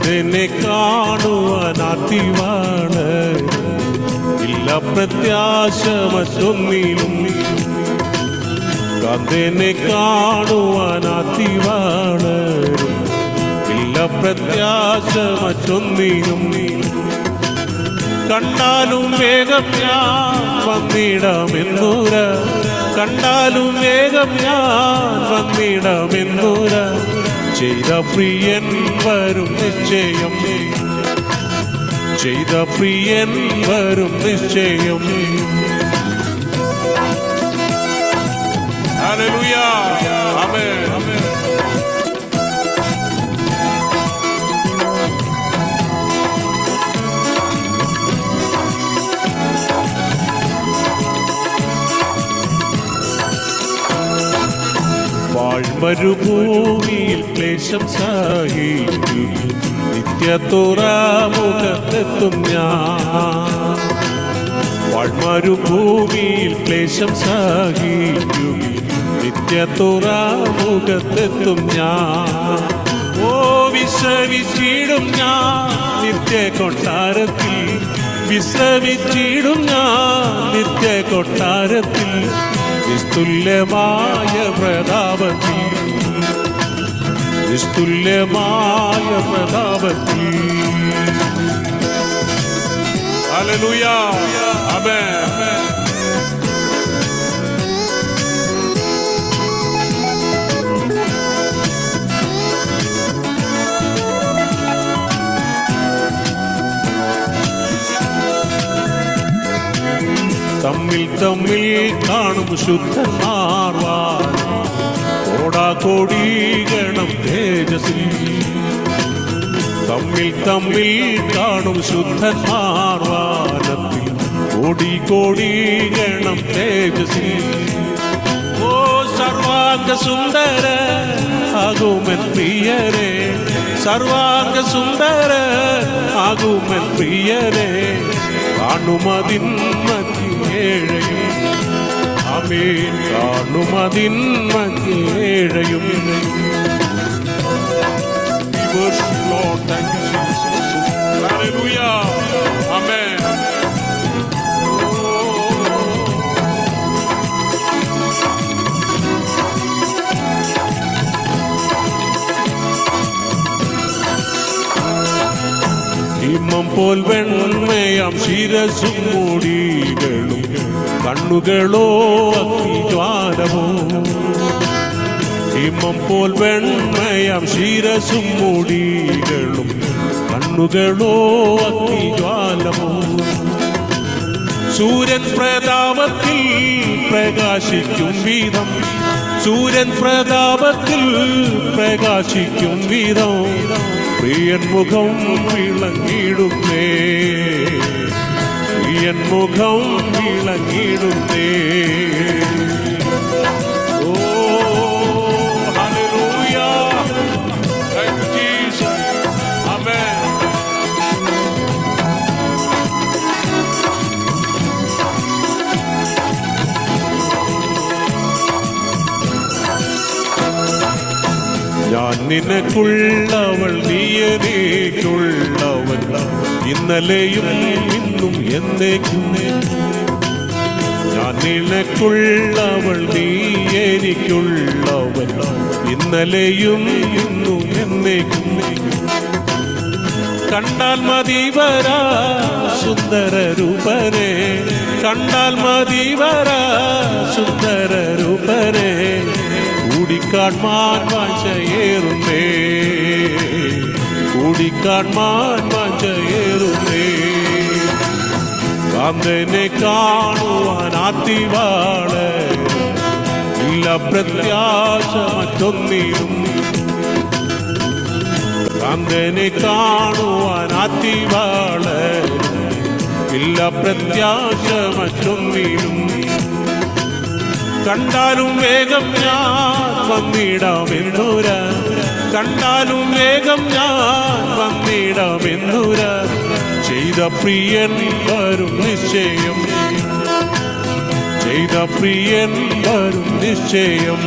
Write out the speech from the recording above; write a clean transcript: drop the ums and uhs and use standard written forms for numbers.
കാന്തനെ കാണുവാൻ അതിവാണ്, ഇല്ല പ്രത്യാശ മറ്റൊന്നിലും. കാന്തനെ കാണുവാൻ അതിവാണ്, ഇല്ല പ്രത്യാശ മറ്റൊന്നിലും. കണ്ടാലും വേഗം ഞാൻ വന്നിടാമെന്നൂര, കണ്ടാലും വേഗം ഞാൻ വന്നിടാമെന്നൂര. ചെയ്ത പ്രിയൻ വരും നിശ്ചയം, ചെയ്ത പ്രിയൻ വരും നിശ്ചയം. ഹല്ലേലൂയ, ആമേൻ. വാഴ്മരുഭൂമിയിൽ ക്ലേശം സഹിക്കും, നിത്യത്തോറാമുഖത്തെത്തും ഞാൻ. വാഴ്മരുഭൂമിയിൽ ക്ലേശം സഹിക്കും, നിത്യത്തോറാമുഖത്തെത്തും ഞാൻ. ഓ വിശ്രമിച്ചിടും ഞാൻ നിത്യ കൊട്ടാരത്തിൽ, വിശ്രമിച്ചിടും ഞാൻ നിത്യ കൊട്ടാരത്തിൽ. നിസ്തുല്യമായ പ്രതാപത്തിൽ, നിസ്തുല്യമായ പ്രതാപത്തിൽ. ഹല്ലേലൂയ, ആമേൻ. തമ്മിൽ തമ്മിൽ കാണും ശുദ്ധന്മാർ കോടാകോടി ഗണം തേജസ്സിൽ. തമ്മിൽ തമ്മിൽ കാണും ശുദ്ധന്മാർ വാനത്തിൽ, കോടി കോടി ഗണം തേജസ്സിൽ. ഓ സർവാംഗ സുന്ദര ആകുമൻ പ്രിയരേ, സർവാംഗ സുന്ദര ആകുമൻ പ്രിയരേ. കാണുമതിൻ മധ്യേഴയും, ആമേൻ, കാണുമതിൻ മധ്യേഴയും. Lord, thank you, Jesus. Hallelujah, amen. ഹിമം പോൽ വെണ്മയാം ശിരസും മുടികളും, കണ്ണുകളോ അഗ്നിജ്വാലമോ. ഹിമം പോൽ വെണ്മയാം ശിരസും മുടികളും, കണ്ണുകളോ അഗ്നിജ്വാലമോ. സൂര്യൻ പ്രതാപത്തിൽ പ്രകാശിക്കും വിധം, സൂര്യൻ പ്രതാപത്തിൽ പ്രകാശിക്കും വിധം. പ്രിയൻ മുഖം വിളങ്ങിടുന്നേ, പ്രിയൻ മുഖം വിളങ്ങിടുന്നേ. ഓ ഹല്ലേലൂയ, താങ്ക് യു ജീസസ്, ആമേൻ. ഞാൻ നിനക്കുള്ളവൾ, നീ എനിക്കുള്ളവൻ, ഇന്നലെയും ഇന്നും എന്നേക്കും. ഞാൻ നിനക്കുള്ളവൾ, നീ എനിക്കുള്ളവൻ, ഇന്നലെയും ഇന്നും എന്നേക്കും. കണ്ടാൽ മതി വരാ സുന്ദര രൂപരേ, കണ്ടാൽ മതി വരാ സുന്ദര രൂപരേ. കൂടിക്കാൺമാൻ വാഞ്ചയേറുന്നേ, കൂടിക്കാൺമാൻ വാഞ്ചയേറുന്നേ. കാന്തനെ കാണുവാൻ ആത്തിവാള്, ഇല്ല പ്രത്യാശ മറ്റൊന്നിലും. കാന്തനെ കാണുവാൻ ആത്തിവാള്, ഇല്ല പ്രത്യാശ മറ്റൊന്നിലും. കണ്ടാലും വേഗം ഞാൻ വന്നിടാമെന്നൂര, കണ്ടാലും വേഗം ഞാൻ വന്നിടാമെന്നൂര. ചെയ്ത പ്രിയൻ വരും നിശ്ചയം, ചെയ്ത പ്രിയൻ വരും നിശ്ചയം.